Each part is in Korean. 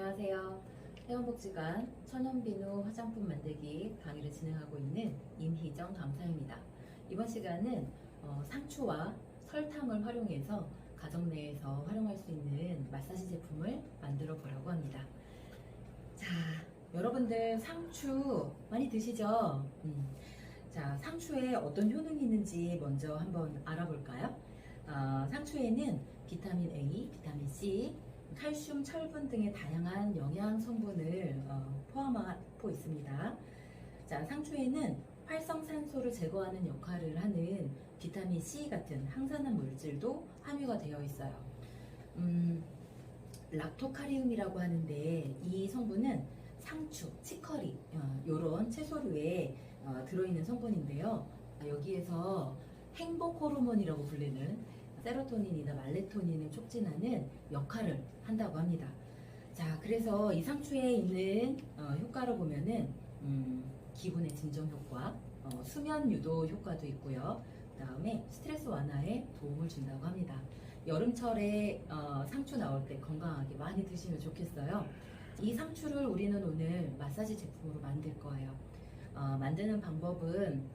안녕하세요. 해운복지관 천연비누 화장품 만들기 강의를 진행하고 있는 임희정 강사입니다. 이번 시간은 상추와 설탕을 활용해서 가정 내에서 활용할 수 있는 마사지 제품을 만들어 보려고 합니다. 자, 여러분들 상추 많이 드시죠? 자, 상추에 어떤 효능이 있는지 먼저 한번 알아볼까요? 상추에는 비타민 A, 비타민 C, 칼슘, 철분 등의 다양한 영양 성분을 포함하고 있습니다. 자, 상추에는 활성산소를 제거하는 역할을 하는 비타민 C 같은 항산화 물질도 함유가 되어 있어요. 락토카리움이라고 하는데 이 성분은 상추, 치커리 이런 채소류에 들어있는 성분인데요. 여기에서 행복 호르몬이라고 불리는 세로토닌이나 말레토닌을 촉진하는 역할을 한다고 합니다. 자, 그래서 이 상추에 있는 효과를 보면은 기분의 진정 효과, 수면 유도 효과도 있고요. 그 다음에 스트레스 완화에 도움을 준다고 합니다. 여름철에 상추 나올 때 건강하게 많이 드시면 좋겠어요. 이 상추를 우리는 오늘 마사지 제품으로 만들 거예요. 만드는 방법은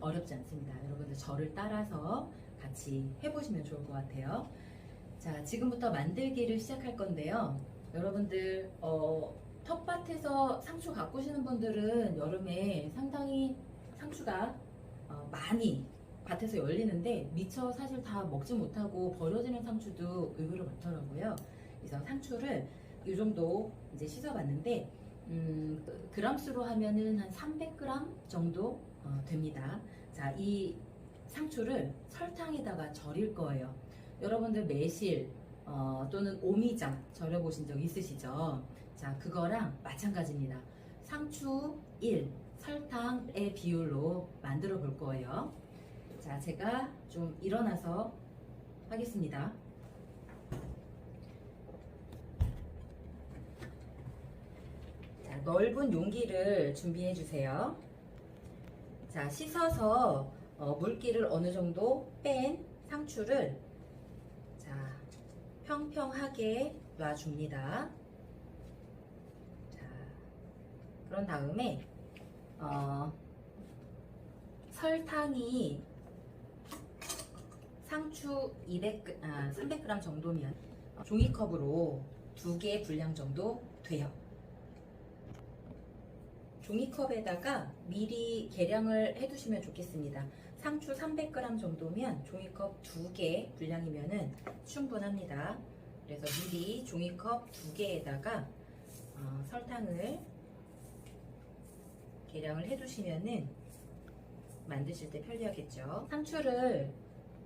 어렵지 않습니다. 여러분들 저를 따라서 같이 해보시면 좋을 것 같아요. 자, 지금부터 만들기를 시작할 건데요. 여러분들 텃밭에서 상추 가꾸시는 분들은 여름에 상당히 상추가 많이 밭에서 열리는데 미처 사실 다 먹지 못하고 버려지는 상추도 의외로 많더라고요. 그래서 상추를 이 정도 이제 씻어봤는데 그람수로 하면은 한 300g 정도 됩니다. 자, 이 상추를 설탕에다가 절일 거예요. 여러분들 매실 또는 오미자 절여보신 적 있으시죠? 자, 그거랑 마찬가지입니다. 상추 1, 설탕의 비율로 만들어 볼 거예요. 자, 제가 좀 일어나서 하겠습니다. 자, 넓은 용기를 준비해 주세요. 자, 씻어서 물기를 어느 정도 뺀 상추를 자, 평평하게 놔줍니다. 자, 그런 다음에 설탕이 상추 300g 정도면 종이컵으로 2개 분량 정도 돼요. 종이컵에다가 미리 계량을 해두시면 좋겠습니다. 상추 300g 정도면 종이컵 2개 분량이면 충분합니다. 그래서 미리 종이컵 2개에다가 설탕을 계량을 해두시면 만드실 때 편리하겠죠. 상추를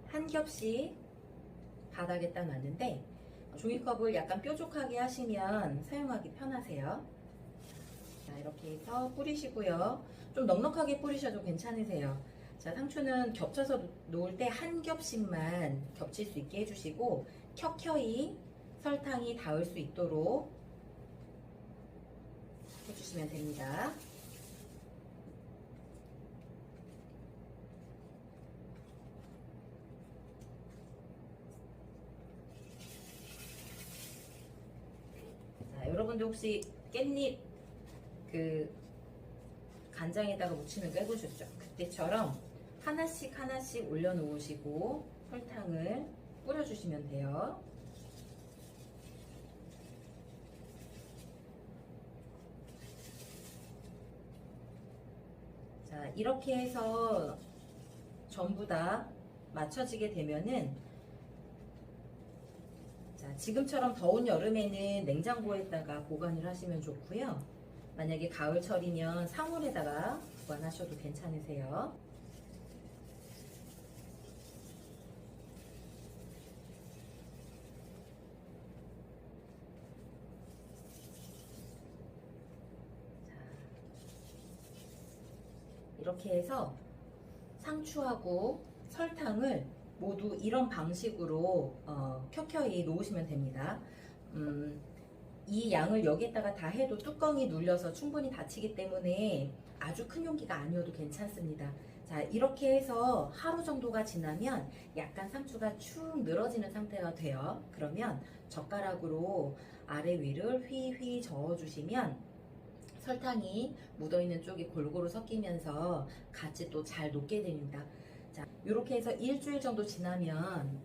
한 겹씩 바닥에 딱 놨는데 종이컵을 약간 뾰족하게 하시면 사용하기 편하세요. 자, 이렇게 해서 뿌리시고요. 좀 넉넉하게 뿌리셔도 괜찮으세요. 자, 상추는 겹쳐서 놓을 때 한 겹씩만 겹칠 수 있게 해주시고 켜켜이 설탕이 닿을 수 있도록 해주시면 됩니다. 자, 여러분들 혹시 깻잎 간장에다가 무치는 거 해보셨죠? 그때처럼 하나씩 하나씩 올려놓으시고 설탕을 뿌려주시면 돼요. 자, 이렇게 해서 전부 다 맞춰지게 되면은 자, 지금처럼 더운 여름에는 냉장고에다가 보관을 하시면 좋고요. 만약에 가을철이면 상온에다가 보관하셔도 괜찮으세요. 자, 이렇게 해서 상추하고 설탕을 모두 이런 방식으로 켜켜이 놓으시면 됩니다. 이 양을 여기에다가 다 해도 뚜껑이 눌려서 충분히 닫히기 때문에 아주 큰 용기가 아니어도 괜찮습니다. 자, 이렇게 해서 하루 정도가 지나면 약간 상추가 축 늘어지는 상태가 돼요. 그러면 젓가락으로 아래 위를 휘휘 저어주시면 설탕이 묻어있는 쪽이 골고루 섞이면서 같이 또 잘 녹게 됩니다. 자, 이렇게 해서 일주일 정도 지나면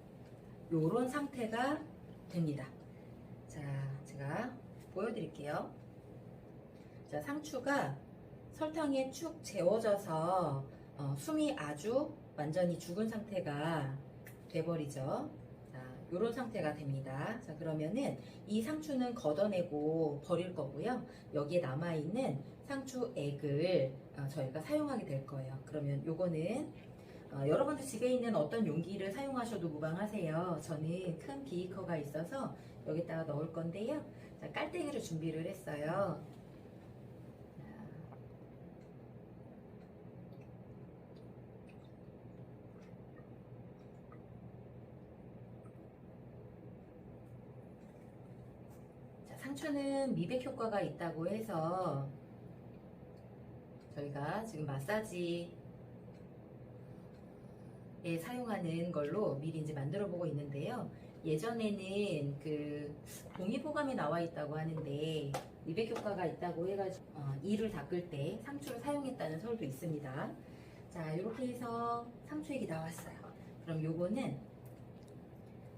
이런 상태가 됩니다. 자, 제가 보여드릴게요. 자, 상추가 설탕에 축 재워져서 숨이 아주 완전히 죽은 상태가 돼버리죠. 자, 이런 상태가 됩니다. 자, 그러면은 이 상추는 걷어내고 버릴 거고요. 여기에 남아있는 상추액을 저희가 사용하게 될 거예요. 그러면 요거는 여러분들 집에 있는 어떤 용기를 사용하셔도 무방하세요. 저는 큰 비커가 있어서 여기다가 넣을 건데요. 자, 깔때기를 준비를 했어요. 상추는 미백 효과가 있다고 해서 저희가 지금 마사지에 사용하는 걸로 미리 이제 만들어 보고 있는데요. 예전에는 그 동의보감에 나와 있다고 하는데 미백 효과가 있다고 해가지고 이를 닦을 때 상추를 사용했다는 설도 있습니다. 자, 이렇게 해서 상추액이 나왔어요. 그럼 요거는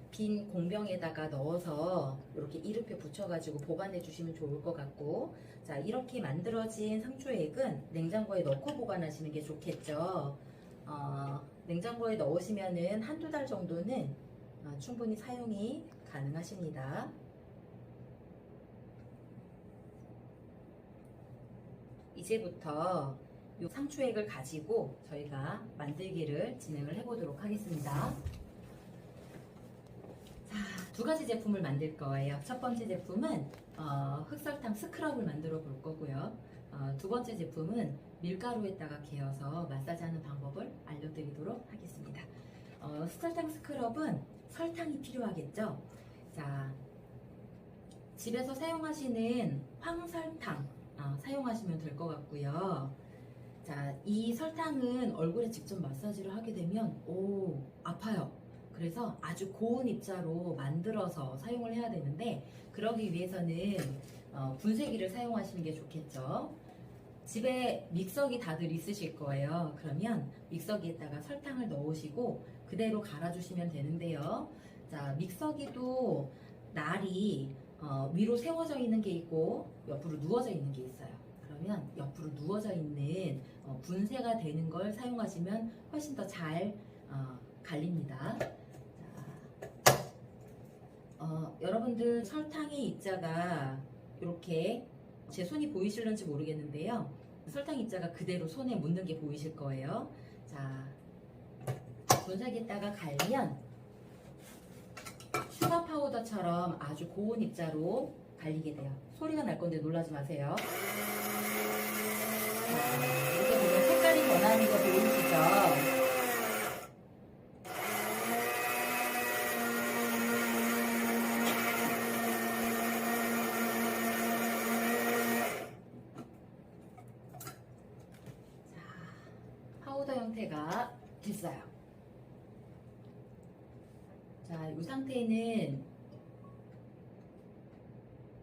빈 공병에다가 넣어서 이렇게 이르표 붙여가지고 보관해 주시면 좋을 것 같고, 자, 이렇게 만들어진 상추액은 냉장고에 넣고 보관하시는 게 좋겠죠. 냉장고에 넣으시면은 한두 달 정도는 충분히 사용이 가능하십니다. 이제부터 이 상추액을 가지고 저희가 만들기를 진행을 해보도록 하겠습니다. 두 가지 제품을 만들 거예요. 첫 번째 제품은 흑설탕 스크럽을 만들어 볼 거고요. 두 번째 제품은 밀가루에다가 개어서 마사지하는 방법을 알려드리도록 하겠습니다. 흑설탕 스크럽은 설탕이 필요하겠죠. 자, 집에서 사용하시는 황설탕 사용하시면 될 것 같고요. 자, 이 설탕은 얼굴에 직접 마사지를 하게 되면 아파요. 그래서 아주 고운 입자로 만들어서 사용을 해야 되는데, 그러기 위해서는 분쇄기를 사용하시는 게 좋겠죠. 집에 믹서기 다들 있으실 거예요. 그러면 믹서기에다가 설탕을 넣으시고 그대로 갈아주시면 되는데요. 자, 믹서기도 날이 위로 세워져 있는 게 있고 옆으로 누워져 있는 게 있어요. 그러면 옆으로 누워져 있는 분쇄가 되는 걸 사용하시면 훨씬 더 잘 갈립니다. 여러분들 설탕의 입자가 이렇게 제 손이 보이실런지 모르겠는데요. 설탕 입자가 그대로 손에 묻는 게 보이실 거예요. 자, 분쇄기에다가 갈면 슈가 파우더처럼 아주 고운 입자로 갈리게 돼요. 소리가 날 건데 놀라지 마세요. 자, 이렇게 보면 색깔이 변하는 거 보이시죠? 파우더 형태가 됐어요. 자, 이 상태는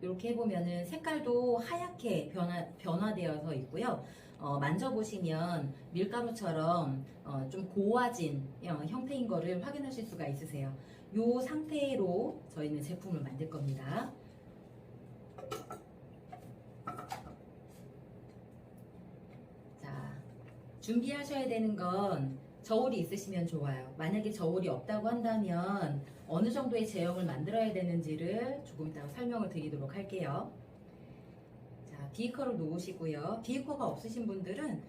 이렇게 해보면은 색깔도 하얗게 변화되어서 있고요. 만져보시면 밀가루처럼 좀 고와진 형태인 거를 확인하실 수가 있으세요. 이 상태로 저희는 제품을 만들 겁니다. 자, 준비하셔야 되는 건 저울이 있으시면 좋아요. 만약에 저울이 없다고 한다면 어느 정도의 제형을 만들어야 되는지를 조금 이따가 설명을 드리도록 할게요. 자, 비커를 놓으시고요. 비커가 없으신 분들은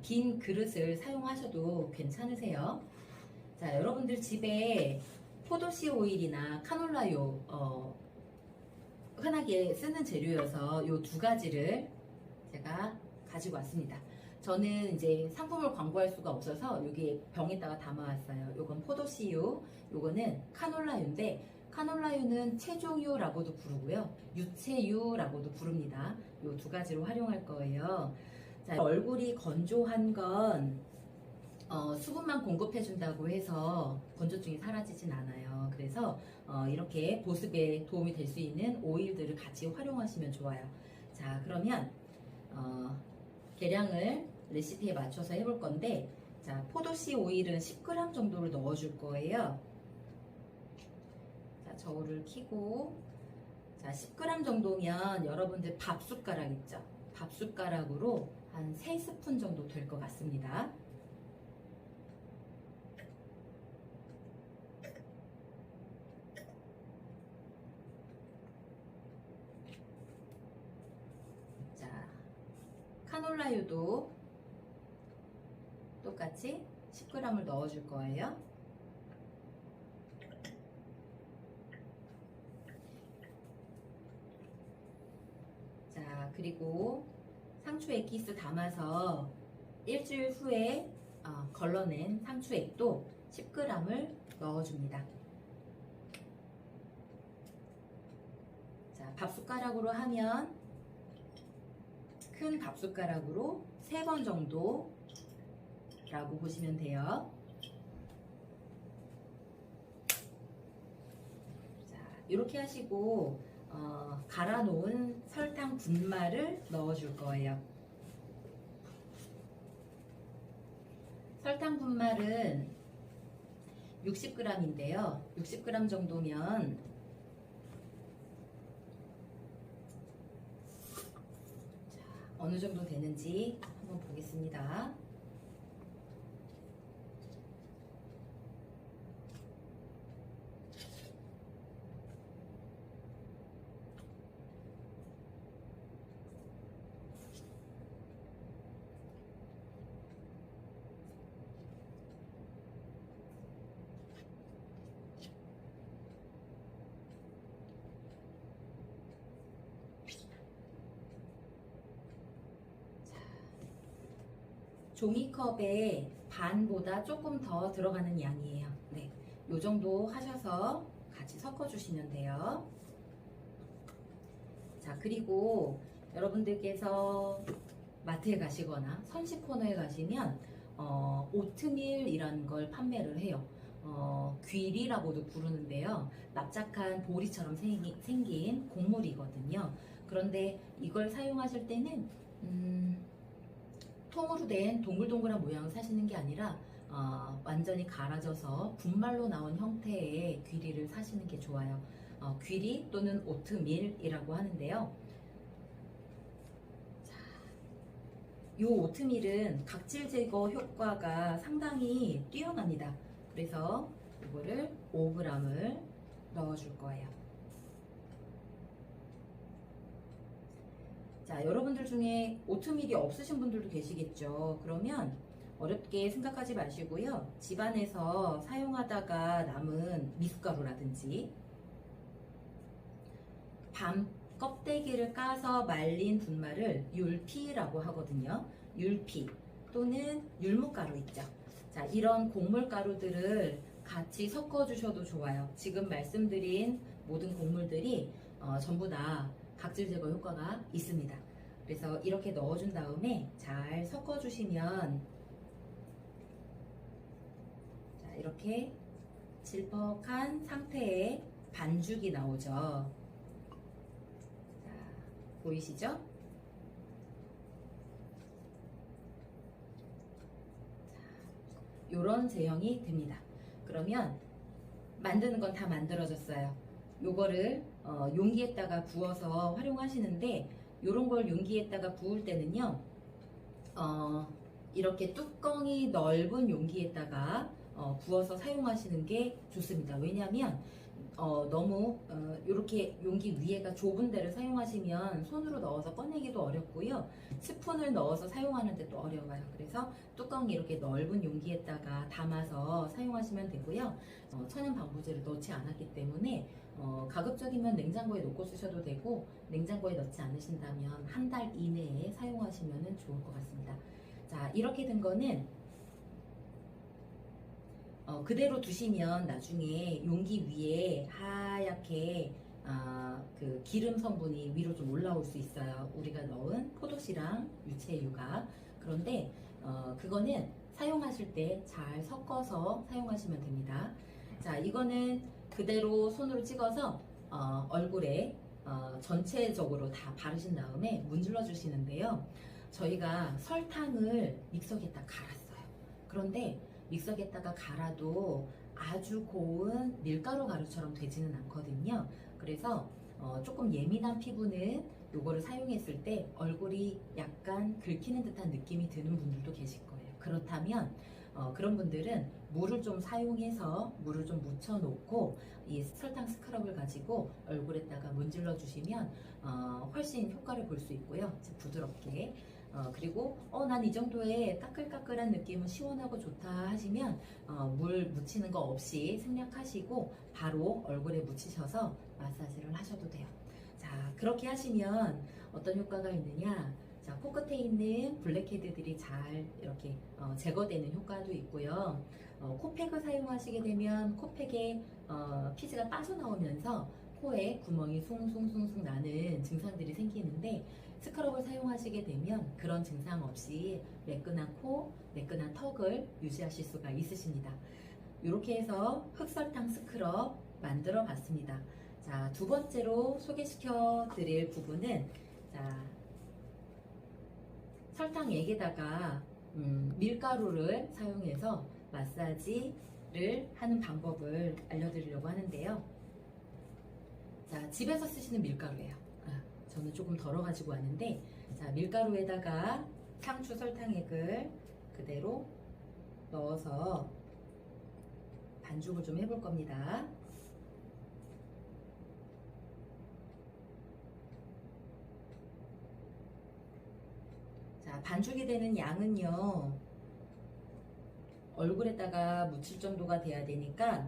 빈 그릇을 사용하셔도 괜찮으세요. 자, 여러분들 집에 포도씨 오일이나 카놀라유 흔하게 쓰는 재료여서 이 두 가지를 제가 가지고 왔습니다. 저는 이제 상품을 광고할 수가 없어서 여기 병에다가 담아왔어요. 요건 포도씨유, 요거는 카놀라유인데, 카놀라유는 체종유라고도 부르고요, 유체유라고도 부릅니다. 요 두 가지로 활용할 거예요. 자, 얼굴이 건조한 건 수분만 공급해준다고 해서 건조증이 사라지진 않아요. 그래서 이렇게 보습에 도움이 될 수 있는 오일들을 같이 활용하시면 좋아요. 자, 그러면 계량을 레시피에 맞춰서 해볼 건데, 자, 포도씨 오일은 10g 정도를 넣어줄 거예요. 자, 저울을 켜고, 자, 10g 정도면 여러분들 밥 숟가락 있죠? 밥 숟가락으로 한 3스푼 정도 될 것 같습니다. 자, 카놀라유도 똑같이 10g을 넣어줄 거예요. 자, 그리고 상추 액기스 담아서 일주일 후에 걸러낸 상추액도 10g을 넣어줍니다. 자, 밥숟가락으로 하면 큰 밥숟가락으로 3번 정도 라고 보시면 돼요. 자, 이렇게 하시고 갈아 놓은 설탕 분말을 넣어 줄 거예요. 설탕 분말은 60g인데요. 60g 정도면 자, 어느 정도 되는지 한번 보겠습니다. 종이컵의 반보다 조금 더 들어가는 양이에요. 네, 요 정도 하셔서 같이 섞어주시면 돼요. 자, 그리고 여러분들께서 마트에 가시거나 선식 코너에 가시면 오트밀이라는 걸 판매를 해요. 귀리라고도 부르는데요. 납작한 보리처럼 생긴 곡물이거든요. 그런데 이걸 사용하실 때는 통으로 된 동글동글한 모양을 사시는 게 아니라 완전히 갈아져서 분말로 나온 형태의 귀리를 사시는 게 좋아요. 귀리 또는 오트밀이라고 하는데요. 자, 이 오트밀은 각질 제거 효과가 상당히 뛰어납니다. 그래서 이거를 5g을 넣어줄 거예요. 자, 여러분들 중에 오트밀이 없으신 분들도 계시겠죠. 그러면 어렵게 생각하지 마시고요. 집안에서 사용하다가 남은 미숫가루라든지 밤 껍데기를 까서 말린 분말을 율피라고 하거든요. 율피 또는 율무가루 있죠. 자, 이런 곡물가루들을 같이 섞어 주셔도 좋아요. 지금 말씀드린 모든 곡물들이 전부 다 각질 제거 효과가 있습니다. 그래서 이렇게 넣어준 다음에 잘 섞어주시면 자, 이렇게 질퍽한 상태의 반죽이 나오죠. 자, 보이시죠? 이런 제형이 됩니다. 그러면 만드는 건 다 만들어졌어요. 요거를 용기에다가 부어서 활용하시는데, 요런 걸 용기에다가 부을 때는요, 이렇게 뚜껑이 넓은 용기에다가 부어서 사용하시는 게 좋습니다. 왜냐하면 너무 이렇게 용기 위에가 좁은 데를 사용하시면 손으로 넣어서 꺼내기도 어렵고요. 스푼을 넣어서 사용하는 데도 어려워요. 그래서 뚜껑이 이렇게 넓은 용기에다가 담아서 사용하시면 되고요. 천연 방부제를 넣지 않았기 때문에 가급적이면 냉장고에 놓고 쓰셔도 되고, 냉장고에 넣지 않으신다면 한 달 이내에 사용하시면 좋을 것 같습니다. 자, 이렇게 된 거는 그대로 두시면 나중에 용기 위에 하얗게 그 기름 성분이 위로 좀 올라올 수 있어요. 우리가 넣은 포도씨랑 유채유가. 그런데 그거는 사용하실 때 잘 섞어서 사용하시면 됩니다. 자, 이거는 그대로 손으로 찍어서 얼굴에 전체적으로 다 바르신 다음에 문질러 주시는데요. 저희가 설탕을 믹서기에다 갈았어요. 그런데 믹서기에다가 갈아도 아주 고운 밀가루 가루처럼 되지는 않거든요. 그래서 조금 예민한 피부는 요거를 사용했을 때 얼굴이 약간 긁히는 듯한 느낌이 드는 분들도 계실 거예요. 그렇다면 그런 분들은 물을 좀 사용해서 물을 좀 묻혀 놓고 이 설탕 스크럽을 가지고 얼굴에다가 문질러 주시면 훨씬 효과를 볼 수 있고요. 부드럽게. 그리고 난 이 정도의 까끌까끌한 느낌은 시원하고 좋다 하시면 물 묻히는 거 없이 생략하시고 바로 얼굴에 묻히셔서 마사지를 하셔도 돼요. 자, 그렇게 하시면 어떤 효과가 있느냐? 자, 코끝에 있는 블랙헤드들이 잘 이렇게 제거되는 효과도 있고요. 코팩을 사용하시게 되면 코팩에 피지가 빠져나오면서 코에 구멍이 숭숭숭숭 나는 증상들이 생기는데 스크럽을 사용하시게 되면 그런 증상 없이 매끈한 코, 매끈한 턱을 유지하실 수가 있으십니다. 이렇게 해서 흑설탕 스크럽 만들어 봤습니다. 자, 두 번째로 소개시켜 드릴 부분은 자, 설탕액에다가 밀가루를 사용해서 마사지를 하는 방법을 알려드리려고 하는데요. 자, 집에서 쓰시는 밀가루예요. 저는 조금 덜어 가지고 왔는데, 자, 밀가루에다가 상추 설탕액을 그대로 넣어서 반죽을 좀 해볼 겁니다. 자, 반죽이 되는 양은요, 얼굴에다가 묻힐 정도가 돼야 되니까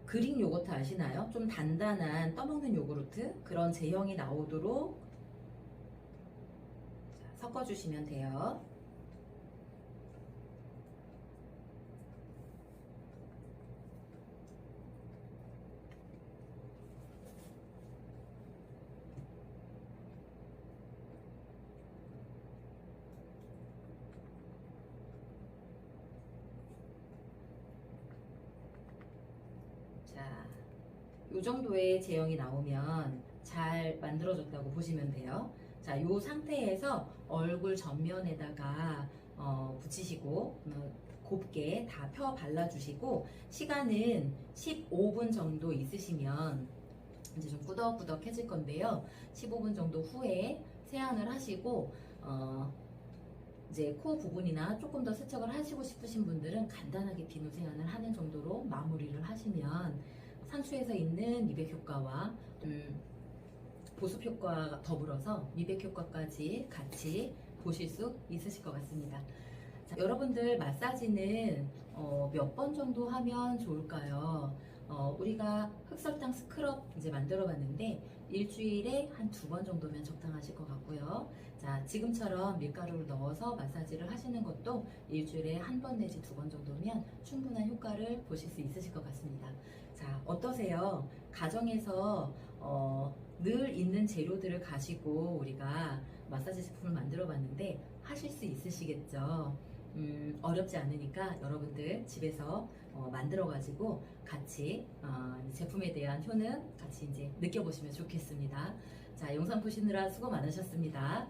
그릭 요거트 아시나요? 좀 단단한 떠먹는 요구르트 그런 제형이 나오도록 섞어주시면 돼요. 자, 이 정도의 제형이 나오면 잘 만들어졌다고 보시면 돼요. 자, 이 상태에서 얼굴 전면에다가 붙이시고 곱게 다 펴 발라주시고 시간은 15분 정도 있으시면 이제 좀 꾸덕꾸덕해질 건데요. 15분 정도 후에 세안을 하시고 이제 코 부분이나 조금 더 세척을 하시고 싶으신 분들은 간단하게 비누 세안을 하는 정도로 마무리를 하시면 상추에서 있는 미백 효과와 보습 효과가 더불어서 미백 효과까지 같이 보실 수 있으실 것 같습니다. 자, 여러분들 마사지는 몇 번 정도 하면 좋을까요? 우리가 흑설탕 스크럽 이제 만들어 봤는데 일주일에 한 2번 정도면 적당하실 것 같고요. 자, 지금처럼 밀가루를 넣어서 마사지를 하시는 것도 일주일에 1번 내지 2번 정도면 충분한 효과를 보실 수 있으실 것 같습니다. 자, 어떠세요? 가정에서 늘 있는 재료들을 가지고 우리가 마사지 제품을 만들어 봤는데 하실 수 있으시겠죠? 어렵지 않으니까 여러분들 집에서 만들어 가지고 같이 제품에 대한 효능 같이 이제 느껴보시면 좋겠습니다. 자, 영상 보시느라 수고 많으셨습니다.